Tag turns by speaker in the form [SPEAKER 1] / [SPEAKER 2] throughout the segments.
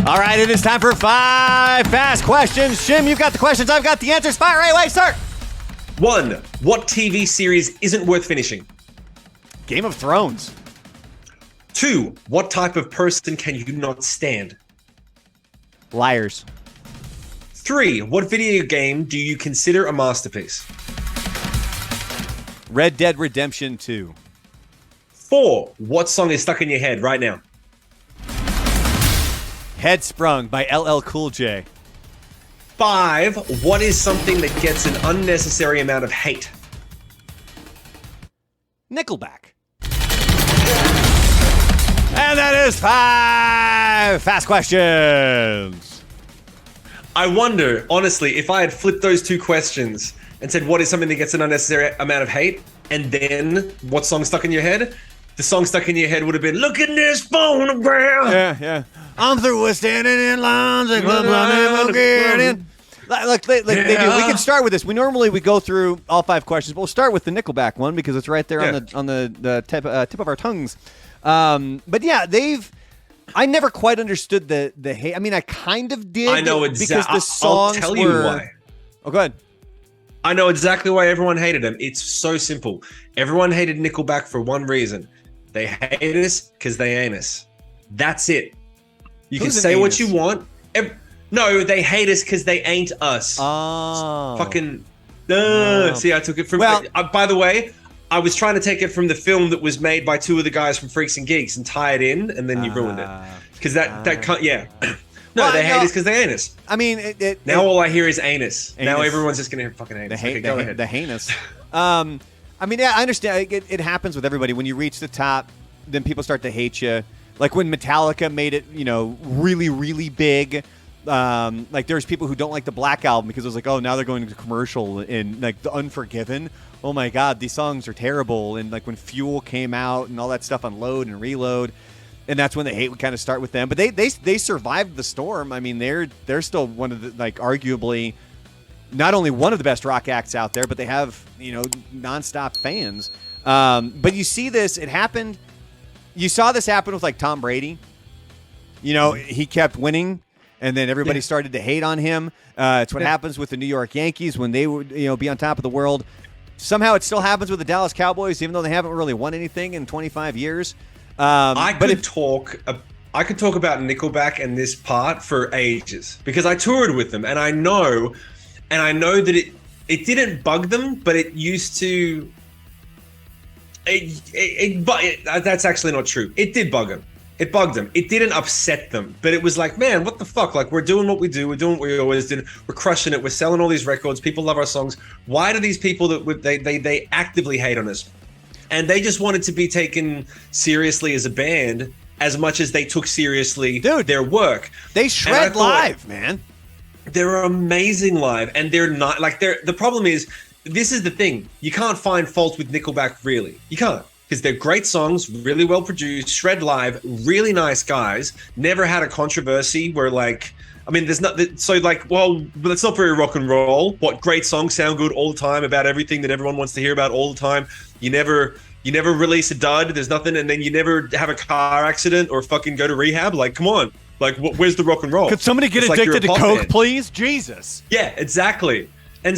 [SPEAKER 1] All right, it is time for 5 fast questions. Jim, you've got the questions. I've got the answers. Fire right away. Start.
[SPEAKER 2] 1. What TV series isn't worth finishing?
[SPEAKER 1] Game of Thrones.
[SPEAKER 2] 2. What type of person can you not stand?
[SPEAKER 1] Liars.
[SPEAKER 2] 3. What video game do you consider a masterpiece?
[SPEAKER 1] Red Dead Redemption 2.
[SPEAKER 2] 4. What song is stuck in your head right now?
[SPEAKER 1] Head Sprung by LL Cool J.
[SPEAKER 2] 5. What is something that gets an unnecessary amount of hate?
[SPEAKER 1] Nickelback. And that is 5 fast questions.
[SPEAKER 2] I wonder, honestly, if I had flipped those 2 questions and said, what is something that gets an unnecessary amount of hate? And then, what song stuck in your head? The song stuck in your head would have been, look at this phonograph.
[SPEAKER 1] Yeah. I'm through with standing in lines and clubs I never get in. Look, they do. We can start with this. We go through all 5 questions, but we'll start with the Nickelback one because it's right there on the tip of our tongues. But yeah, I never quite understood the hate. I mean, I kind of did.
[SPEAKER 2] I know
[SPEAKER 1] exactly because the songs
[SPEAKER 2] I'll tell you why.
[SPEAKER 1] Oh, go ahead.
[SPEAKER 2] I know exactly why everyone hated them. It's so simple. Everyone hated Nickelback for one reason. They hate us because they ain't us. That's it. You can say what you want. No, they hate us because they ain't us.
[SPEAKER 1] Oh.
[SPEAKER 2] Fucking. See, I took it from.
[SPEAKER 1] Well,
[SPEAKER 2] by the way, I was trying to take it from the film that was made by 2 of the guys from Freaks and Geeks and tie it in, and then you ruined it. Because that can't. Yeah. No, they hate us because they ain't us.
[SPEAKER 1] I mean,
[SPEAKER 2] now all I hear is anus. Now everyone's just gonna fucking hate us.
[SPEAKER 1] Go ahead. The heinous. I mean, yeah, I understand. It happens with everybody. When you reach the top, then people start to hate you. Like when Metallica made it, really, really big. Like there's people who don't like the Black Album because it was like, oh, now they're going to commercial and like the Unforgiven. Oh my God, these songs are terrible. And like when Fuel came out and all that stuff on Load and Reload, and that's when the hate would kind of start with them. But they survived the storm. I mean, they're still one of the, like, arguably not only one of the best rock acts out there, but they have nonstop fans. But you see this, it happened. You saw this happen with like Tom Brady. He kept winning. And then everybody started to hate on him. It's what happens with the New York Yankees when they would, be on top of the world. Somehow it still happens with the Dallas Cowboys, even though they haven't really won anything in 25 years. I could talk about
[SPEAKER 2] Nickelback and this part for ages because I toured with them, and I know that it didn't bug them, but it used to. That's actually not true. It did bug them. It bugged them. It didn't upset them, but it was like, man, what the fuck? Like, we're doing what we do. We're doing what we always did. We're crushing it. We're selling all these records. People love our songs. Why do these people they actively hate on us? And they just wanted to be taken seriously as a band as much as they took seriously their work.
[SPEAKER 1] They shred live, man.
[SPEAKER 2] They're amazing live, and they're not like the problem is, this is the thing. You can't find fault with Nickelback, really. You can't. Because they're great songs, really well produced, shred live, really nice guys. Never had a controversy where there's not so like, well, that's not very rock and roll. What great songs sound good all the time about everything that everyone wants to hear about all the time. You never release a dud. There's nothing, and then you never have a car accident or fucking go to rehab. Like, come on, like, where's the rock and roll?
[SPEAKER 1] Could somebody get addicted to coke, please? Jesus.
[SPEAKER 2] Yeah, exactly. And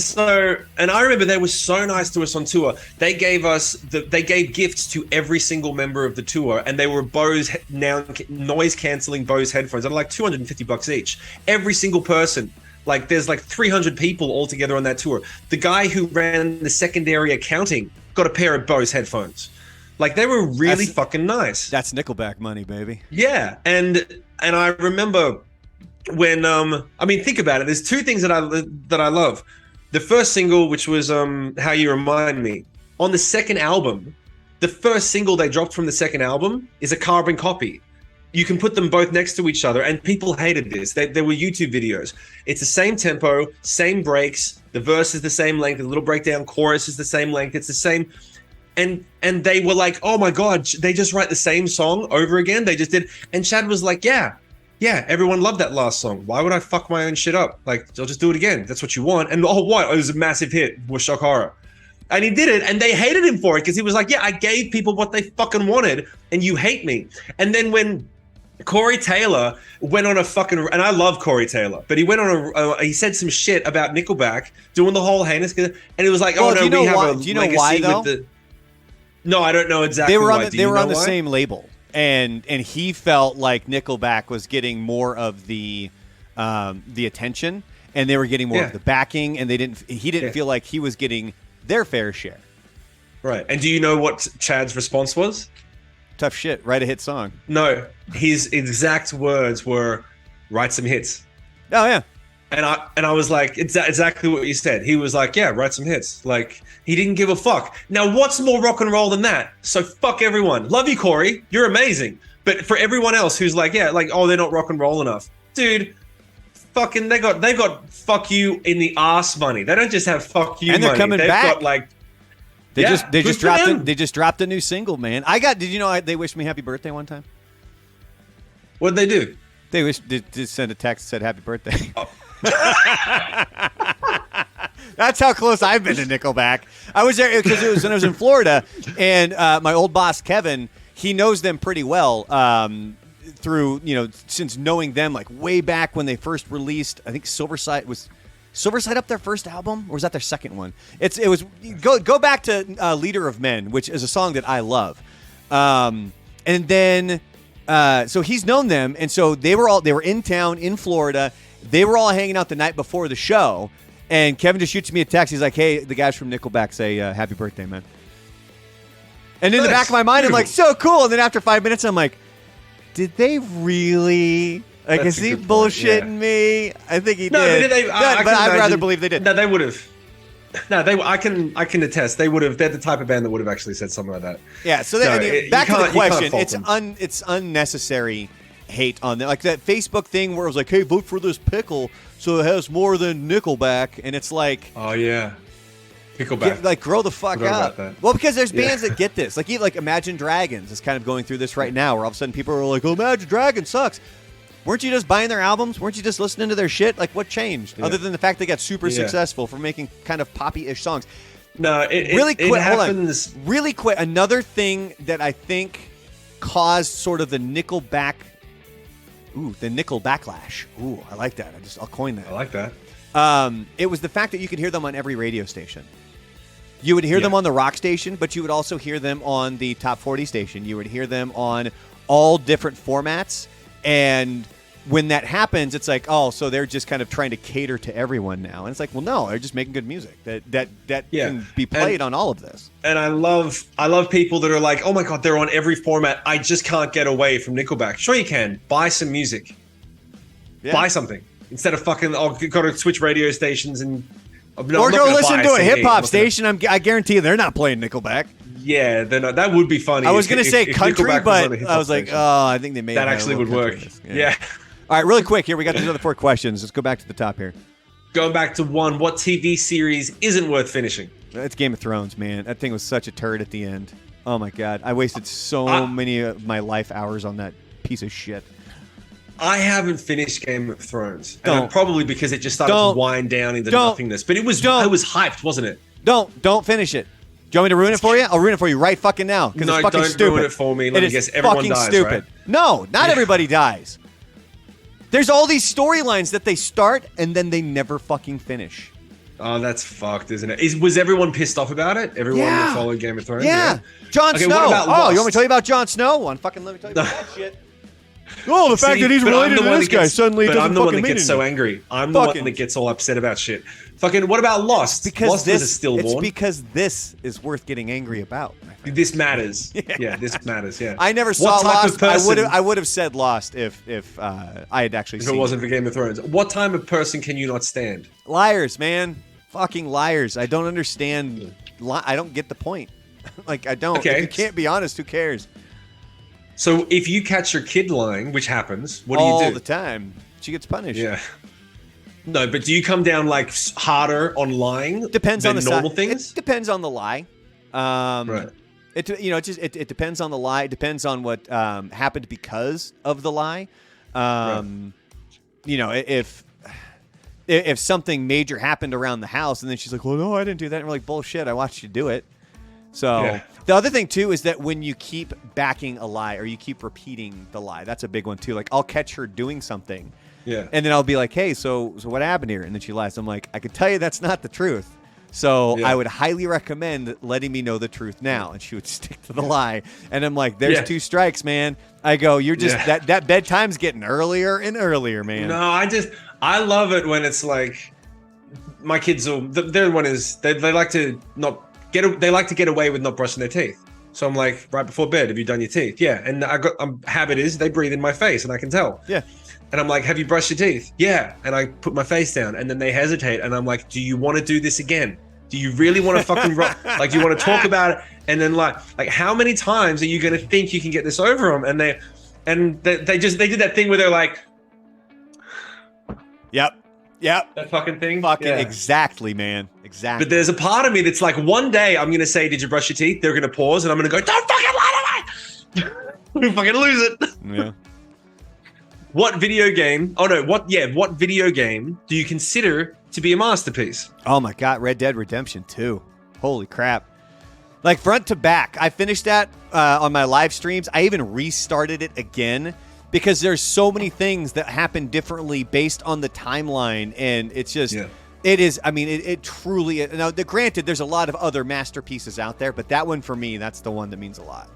[SPEAKER 2] I remember they were so nice to us on tour. They gave gifts to every single member of the tour, and they were Bose noise canceling Bose headphones. They're like $250 each. Every single person. Like, there's like 300 people all together on that tour. The guy who ran the secondary accounting got a pair of Bose headphones. Like, they were really fucking nice.
[SPEAKER 1] That's Nickelback money, baby.
[SPEAKER 2] Yeah, and I remember when think about it. There's 2 things that I love. The first single, which was How You Remind Me, on the second album, the first single they dropped from the second album is a carbon copy. You can put them both next to each other, and people hated this. There were YouTube videos. It's the same tempo, same breaks, the verse is the same length, the little breakdown chorus is the same length, it's the same. And they were like, oh my God, they just write the same song over again? They just did. And Chad was like, yeah, everyone loved that last song. Why would I fuck my own shit up? Like, I'll just do it again. That's what you want. And what? It was a massive hit with Shock Horror. And he did it, and they hated him for it because he was like, yeah, I gave people what they fucking wanted, and you hate me. And then when Corey Taylor went on a fucking, and I love Corey Taylor, but he went on he said some shit about Nickelback doing the whole heinous, and it was like,
[SPEAKER 1] Well,
[SPEAKER 2] oh no,
[SPEAKER 1] do
[SPEAKER 2] we
[SPEAKER 1] you know
[SPEAKER 2] have
[SPEAKER 1] why?
[SPEAKER 2] a
[SPEAKER 1] Do you know
[SPEAKER 2] legacy
[SPEAKER 1] why, though?
[SPEAKER 2] with the. No, I don't know exactly.
[SPEAKER 1] They were on
[SPEAKER 2] why.
[SPEAKER 1] the,
[SPEAKER 2] Do
[SPEAKER 1] they
[SPEAKER 2] you
[SPEAKER 1] were
[SPEAKER 2] know
[SPEAKER 1] on the
[SPEAKER 2] why?
[SPEAKER 1] same label, and he felt like Nickelback was getting more of the attention, and they were getting more of the backing, and he didn't feel like he was getting their fair share.
[SPEAKER 2] Right. And do you know what Chad's response was?
[SPEAKER 1] Tough shit. Write a hit song.
[SPEAKER 2] No, his exact words were, "Write some hits."
[SPEAKER 1] Oh yeah.
[SPEAKER 2] And I was like, it's exactly what you said. He was like, yeah, write some hits. Like, he didn't give a fuck. Now, what's more rock and roll than that? So fuck everyone. Love you, Corey. You're amazing. But for everyone else who's like, yeah, like, oh, they're not rock and roll enough, dude. Fucking, they've got fuck you in the ass money. They don't just have fuck you
[SPEAKER 1] and they're
[SPEAKER 2] money.
[SPEAKER 1] coming
[SPEAKER 2] They've
[SPEAKER 1] back.
[SPEAKER 2] got like,
[SPEAKER 1] they
[SPEAKER 2] good
[SPEAKER 1] just dropped a new single, man. Did you know they wished me happy birthday one time?
[SPEAKER 2] What'd they do?
[SPEAKER 1] They just sent a text that said happy birthday.
[SPEAKER 2] Oh.
[SPEAKER 1] That's how close I've been to Nickelback. I was there because it was when I was in Florida, and my old boss Kevin, he knows them pretty well through since knowing them like way back when they first released. I think Silverside up their first album, or was that their second one? It was go back to Leader of Men, which is a song that I love, and then so he's known them, and so they were in town in Florida. They were all hanging out the night before the show, and Kevin just shoots me a text. He's like, "Hey, the guys from Nickelback say happy birthday, man." And in the back of my mind, I'm like, "So cool." And then after 5 minutes, I'm like, "Did they really? Like, is he bullshitting me?" I think he did. But I'd rather believe they did.
[SPEAKER 2] No, they would have. No, I can attest. They would have. They're the type of band that would have actually said something like that.
[SPEAKER 1] Yeah. So back to the question. It's unnecessary hate on them, like that Facebook thing where it was like, "Hey, vote for this pickle so it has more than Nickelback," and it's like,
[SPEAKER 2] oh yeah, Pickleback.
[SPEAKER 1] Grow the fuck up. Well, because there's bands that get this, like Imagine Dragons is kind of going through this right now, where all of a sudden people are like, "Oh, Imagine Dragons sucks." Weren't you just buying their albums? Weren't you just listening to their shit? Like, what changed other than the fact they got super successful for making kind of poppy-ish songs?
[SPEAKER 2] No,
[SPEAKER 1] really quick.
[SPEAKER 2] It happens.
[SPEAKER 1] Hold on. Really quick. Another thing that I think caused sort of the Nickelback. The Nickel backlash. Ooh, I like that. I'll coin that.
[SPEAKER 2] I like that.
[SPEAKER 1] It was the fact that you could hear them on every radio station. You would hear them on the rock station, but you would also hear them on the top 40 station. You would hear them on all different formats. And when that happens, it's like, oh, so they're just kind of trying to cater to everyone now. And it's like, well, no, they're just making good music that can be played on all of this.
[SPEAKER 2] And I love people that are like, oh my God, they're on every format. I just can't get away from Nickelback. Sure you can. Buy some music. Yeah. Buy something. Instead of fucking, got to switch radio stations and...
[SPEAKER 1] or go listen to a hip-hop station. I guarantee you they're not playing Nickelback.
[SPEAKER 2] Yeah, they're not. That would be funny.
[SPEAKER 1] I was going to say country, but I was like, oh, I think they made
[SPEAKER 2] that actually would work. Yeah.
[SPEAKER 1] All right, really quick here. We got these other 4 questions. Let's go back to the top here.
[SPEAKER 2] Going back to one, what TV series isn't worth finishing?
[SPEAKER 1] It's Game of Thrones, man. That thing was such a turd at the end. Oh my God, I wasted so many of my life hours on that piece of shit.
[SPEAKER 2] I haven't finished Game of Thrones, and probably because it just started to wind down into nothingness. But it was hyped, wasn't it?
[SPEAKER 1] Don't finish it. Do you want me to ruin it for you? I'll ruin it for you right fucking now because it's fucking stupid.
[SPEAKER 2] Don't ruin it for me. Let me guess, everyone dies,
[SPEAKER 1] stupid.
[SPEAKER 2] Right?
[SPEAKER 1] No, not everybody dies. There's all these storylines that they start and then they never fucking finish.
[SPEAKER 2] Oh, that's fucked, isn't it? Was everyone pissed off about it? Everyone that followed Game of Thrones?
[SPEAKER 1] Yeah. Jon Snow.
[SPEAKER 2] What about Lost?
[SPEAKER 1] You want me to tell you about Jon Snow? Let me tell you about that shit. Oh, the fact that he's related to this guy suddenly doesn't fucking mean anything. I'm the one that gets so
[SPEAKER 2] angry. I'm the one that gets all upset about shit. Fucking, what about Lost? Lost was a stillborn.
[SPEAKER 1] It's because this is worth getting angry about.
[SPEAKER 2] This matters. Yeah, this matters. Yeah.
[SPEAKER 1] I never saw Lost. I would have said Lost if I had actually seen it.
[SPEAKER 2] If it wasn't for Game of Thrones. What type of person can you not stand?
[SPEAKER 1] Liars, man. Fucking liars. I don't understand. I don't get the point. Like, I don't.
[SPEAKER 2] Okay.
[SPEAKER 1] If you can't be honest, who cares?
[SPEAKER 2] So if you catch your kid lying, which happens, what do you do?
[SPEAKER 1] All the time. She gets punished.
[SPEAKER 2] Yeah. No, but do you come down like harder on lying
[SPEAKER 1] depends
[SPEAKER 2] than
[SPEAKER 1] on the
[SPEAKER 2] normal things?
[SPEAKER 1] It depends on the lie.
[SPEAKER 2] Right.
[SPEAKER 1] It depends on the lie. It depends on what happened because of the lie.
[SPEAKER 2] Right.
[SPEAKER 1] If something major happened around the house and then she's like, well, no, I didn't do that. And we're like, bullshit, I watched you do it. So
[SPEAKER 2] Yeah.
[SPEAKER 1] the other thing too is that when you keep backing a lie or you keep repeating the lie, that's a big one too. Like I'll catch her doing something,
[SPEAKER 2] Yeah.
[SPEAKER 1] and then I'll be like, "Hey, so what happened here?" And then she lies. I'm like, "I could tell you that's not the truth." So
[SPEAKER 2] Yeah.
[SPEAKER 1] I would highly recommend letting me know the truth now. And she would stick to the lie. And I'm like, "There's
[SPEAKER 2] Yeah.
[SPEAKER 1] 2 strikes, man." I go, "You're just
[SPEAKER 2] Yeah.
[SPEAKER 1] that bedtime's getting earlier and earlier, man."
[SPEAKER 2] No, I love it when it's like my kids will. Their one is they like to not get. They like to get away with not brushing their teeth. So I'm like, right before bed, have you done your teeth? Yeah, and habit is they breathe in my face, and I can tell.
[SPEAKER 1] Yeah.
[SPEAKER 2] And I'm like, have you brushed your teeth? Yeah. And I put my face down, and then they hesitate, and I'm like, do you want to do this again? Do you really want to fucking like? Do you want to talk about it? And then like how many times are you going to think you can get this over them? And they did that thing where they're like,
[SPEAKER 1] Yep.
[SPEAKER 2] that fucking thing.
[SPEAKER 1] Fucking
[SPEAKER 2] Yeah.
[SPEAKER 1] exactly, man. Exactly.
[SPEAKER 2] But there's a part of me that's like, one day I'm going to say, did you brush your teeth? They're going to pause, and I'm going to go, don't fucking lie to me. We fucking lose it.
[SPEAKER 1] Yeah.
[SPEAKER 2] What video game do you consider to be a masterpiece?
[SPEAKER 1] Oh my God, Red Dead Redemption 2. Holy crap. Like front to back. I finished that on my live streams. I even restarted it again because there's so many things that happen differently based on the timeline. And it's just, it is, I mean, it truly, now granted, there's a lot of other masterpieces out there, but that one for me, that's the one that means a lot.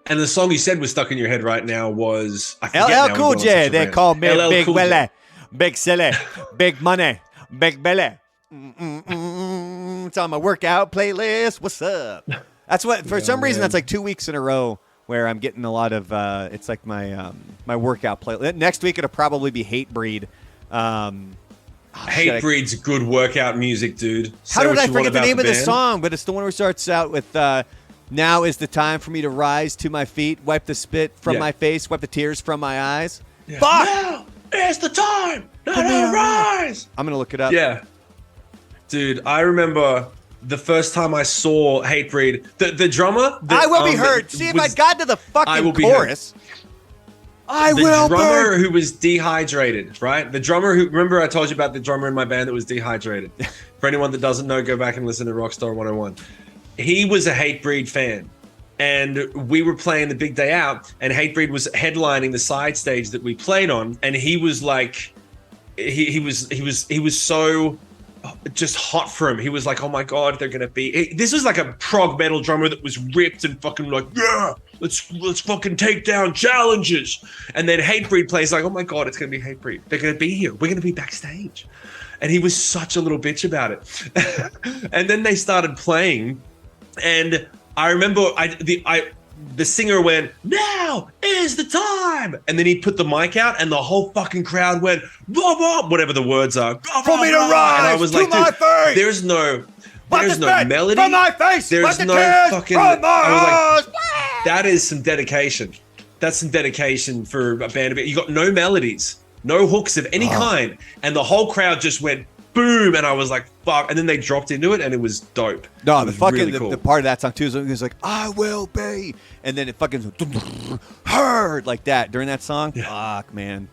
[SPEAKER 2] And the song you said was stuck in your head right now was I forget
[SPEAKER 1] LL
[SPEAKER 2] now,
[SPEAKER 1] Cool
[SPEAKER 2] we've gone on
[SPEAKER 1] J.
[SPEAKER 2] such a
[SPEAKER 1] They
[SPEAKER 2] rant.
[SPEAKER 1] call me
[SPEAKER 2] LL
[SPEAKER 1] Big
[SPEAKER 2] Cool J.
[SPEAKER 1] Willie, Big Silly, Big Money, Big Belly. It's on my workout playlist. What's up? That's what, for some reason, that's like 2 weeks in a row where I'm getting a lot of, it's like my my workout playlist. Next week, it'll probably be Hatebreed.
[SPEAKER 2] Hatebreed's good workout music, dude.
[SPEAKER 1] How
[SPEAKER 2] Say
[SPEAKER 1] did
[SPEAKER 2] what
[SPEAKER 1] I
[SPEAKER 2] you want
[SPEAKER 1] forget the
[SPEAKER 2] about
[SPEAKER 1] name of the
[SPEAKER 2] band.
[SPEAKER 1] song? But it's the one where it starts out with, now is the time for me to rise to my feet, wipe the spit from my face, wipe the tears from my eyes.
[SPEAKER 2] Yeah.
[SPEAKER 1] Fuck!
[SPEAKER 2] Now is the time to rise.
[SPEAKER 1] I'm going to look it up.
[SPEAKER 2] Yeah. Dude, I remember the first time I saw Hatebreed, the drummer.
[SPEAKER 1] I will be heard. See, if I got to the
[SPEAKER 2] I will
[SPEAKER 1] fucking
[SPEAKER 2] be heard.
[SPEAKER 1] chorus. I
[SPEAKER 2] The
[SPEAKER 1] will
[SPEAKER 2] drummer
[SPEAKER 1] burn.
[SPEAKER 2] who was dehydrated, right? The drummer who, remember I told you about the drummer in my band that was dehydrated. For anyone that doesn't know, go back and listen to Rockstar 101. He was a Hatebreed fan. And we were playing the big day out, and Hatebreed was headlining the side stage that we played on, and he was like, he was so just hot for him. He was like, oh my god, they're gonna be. This was like a prog metal drummer that was ripped and fucking like, yeah, let's fucking take down challenges. And then Hatebreed plays like, oh my god, it's gonna be Hatebreed. They're gonna be here. We're gonna be backstage. And he was such a little bitch about it. And then they started playing, and I remember the singer went, now is the time. And then he put the mic out, and the whole fucking crowd went, blah, blah, whatever the words are. Blah,
[SPEAKER 1] For
[SPEAKER 2] blah,
[SPEAKER 1] me to
[SPEAKER 2] blah.
[SPEAKER 1] rise
[SPEAKER 2] And I was
[SPEAKER 1] to
[SPEAKER 2] like,
[SPEAKER 1] my
[SPEAKER 2] dude,
[SPEAKER 1] face.
[SPEAKER 2] there's no
[SPEAKER 1] Wipe the spit
[SPEAKER 2] melody.
[SPEAKER 1] from my face.
[SPEAKER 2] There's
[SPEAKER 1] Wipe the
[SPEAKER 2] no
[SPEAKER 1] tears
[SPEAKER 2] fucking.
[SPEAKER 1] from my
[SPEAKER 2] I was
[SPEAKER 1] eyes.
[SPEAKER 2] like, that is some dedication. That's some dedication for a band. You got no melodies, no hooks of any kind. And the whole crowd just went boom. And I was like, fuck. And then they dropped into it, and it was dope.
[SPEAKER 1] No,
[SPEAKER 2] It
[SPEAKER 1] the
[SPEAKER 2] was
[SPEAKER 1] fucking
[SPEAKER 2] really cool.
[SPEAKER 1] the part of that song too is it was like, I will be, and then it fucking heard like that during that song. Fuck, man.